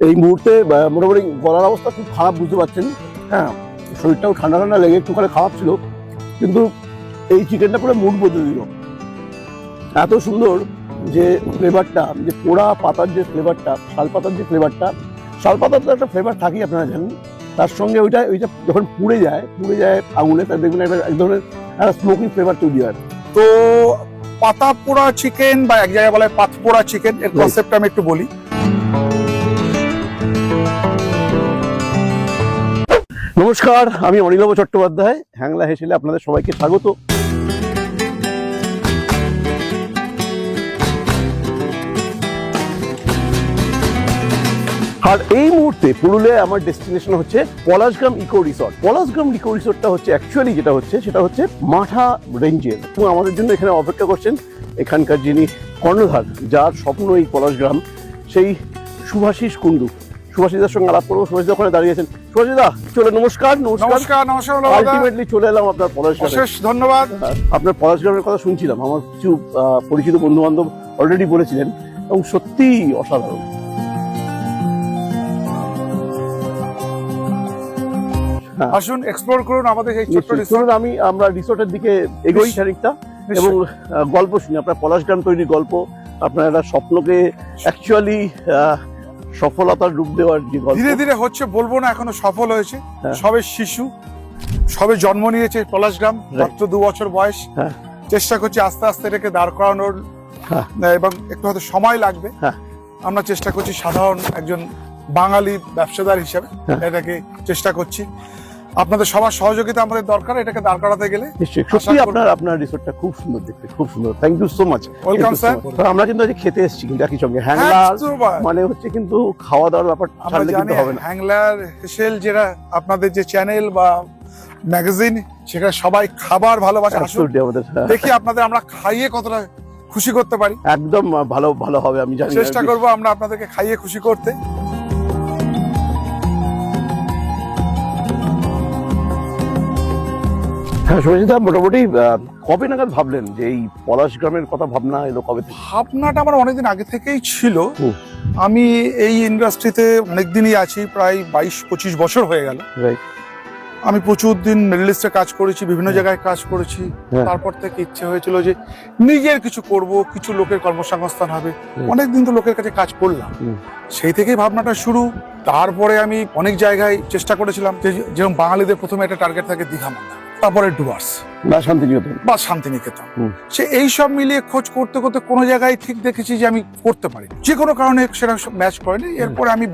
এই মুহূর্তে মোটামুটি গলার অবস্থা খুব খারাপ, বুঝতে পারছেন। হ্যাঁ, শরীরটাও ঠান্ডা ঠান্ডা লেগে একটুখানি খারাপ ছিল, কিন্তু এই চিকেনটা পুরো মুড বদলে দিল। এত সুন্দর যে ফ্লেভারটা, যে পোড়া পাতার যে ফ্লেভারটা, শাল পাতার যে ফ্লেভারটা, শাল পাতার তো একটা ফ্লেভার থাকেই, আপনারা জানেন। তার সঙ্গে ওইটা যখন পুড়ে যায় আগুনে, তার দেখবেন এক ধরনের একটা স্মোকি ফ্লেভার তৈরি হয়। তো পাতা পোড়া চিকেন বা এক জায়গায় বলে পাত পোড়া চিকেন, এর কনসেপ্ট আমি একটু বলি। নমস্কার, আমি অনিলভ চট্টোপাধ্যায়। হ্যাংলা হেসেলে আপনাদের সবাইকে স্বাগত। আর এই মুহূর্তে পুরুলিয়ায় আমার ডেস্টিনেশন হচ্ছে Palashgram eco resort. Palashgram eco রিসর্টটা হচ্ছে অ্যাকচুয়ালি সেটা হচ্ছে মাঠা রেঞ্জের, এবং আমাদের জন্য এখানে অপেক্ষা করছেন এখানকার যিনি কর্ণধার, যার স্বপ্ন এই পলাশগ্রাম, সেই সুভাষিস কুণ্ডু। সুভাষিদার সঙ্গে আলাপ করবো। সুভাষিদা ওখানে দাঁড়িয়ে আছেন। সুভাষিদা, চলে নমস্কার। আলটিমেটলি চলে এলাম আপনার পলাশগ্রামে। অশেষ ধন্যবাদ। আপনার পলাশগ্রামের কথা শুনছিলাম, আমার কিছু পরিচিত বন্ধু বান্ধব অলরেডি বলেছিলেন, এবং সত্যিই অসাধারণ। আসুন এক্সপ্লোর করুন আমাদের এই ছোট্ট রিসর্ট। আমরা রিসর্টের দিকে এগোই খানিকটা, এবং গল্প শুনি আপনার পলাশগ্রাম তৈরির গল্প, আপনার একটা স্বপ্নকে অ্যাকচুয়ালি সফলতার রূপ দেওয়ার যে গল্প। ধীরে ধীরে হচ্ছে, বলবো না এখনো সফল হয়েছে। হ্যাঁ। সবে শিশু, সবে জন্ম নিয়েছে পলাশগ্রাম, মাত্র 2 বছর বয়স। হ্যাঁ। চেষ্টা করছি আস্তে আস্তে এটাকে দাঁড় করানোর, হ্যাঁ। এবং একটু হয়তো সময় লাগবে। হ্যাঁ। আমরা চেষ্টা করছি সাধারণ একজন বাঙালি ব্যবসাদার হিসেবে হ্যাঁ। এটাকে চেষ্টা করছি। আপনাদের সবার সহযোগিতা আমাদের দরকার এটাকে দাঁড় করাতে গেলে। নিশ্চয়ই, সত্যি আপনার রিসর্টটা খুব সুন্দর দেখতে, খুব সুন্দর। Thank you so much. Welcome sir. আমরা কিন্তু আজ খেতে এসেছি, কিন্তু একই সঙ্গে হ্যাংলার মানে হচ্ছে কিন্তু খাওয়া দাওয়ার ব্যাপার ছাড়লে কিন্তু হবে না। হ্যাংলার হেসেল যেটা আপনাদের যে চ্যানেল বা ম্যাগাজিন, সেখানে সবাই খাবার ভালোবাসে। আমাদের দেখি আপনাদের আমরা খাইয়ে কতটা খুশি করতে পারি। একদম ভালো হবে, আমি জানি। চেষ্টা করবো আমরা আপনাদেরকে খাইয়ে খুশি করতে। হ্যাঁ সুভাষিদা, মোটামুটি কবে নাগাদ ভাবলেন যে এই পলাশগ্রামের কথা? ভাবনা এলো কবে থেকে? ভাবনাটা আমার অনেকদিন আগে থেকেই ছিল। আমি এই ইন্ডাস্ট্রিতে অনেকদিনই আছি, প্রায় 22-25 বছর হয়ে গেল। আমি প্রচুর দিন মিডল ইস্টে কাজ করেছি, বিভিন্ন জায়গায় কাজ করেছি। তারপর থেকে ইচ্ছে হয়েছিল যে নিজের কিছু করব, কিছু লোকের কর্মসংস্থান হবে। অনেকদিন তো লোকের কাছে কাজ করলাম, সেই থেকেই ভাবনাটা শুরু। তারপরে আমি অনেক জায়গায় চেষ্টা করেছিলাম, যেরকম বাঙালিদের প্রথমে একটা টার্গেট থাকে দীঘা, মান্দা, তারপরে ডুয়ার্স বা শান্তিনিকেতন। সে এইসব মিলিয়ে খোঁজ করতে করতে কোনো জায়গায় ঠিক দেখেছি যে আমি করতে পারি, যে কোনো কারণে সেটা ম্যাচ করেনি। এরপরে আমি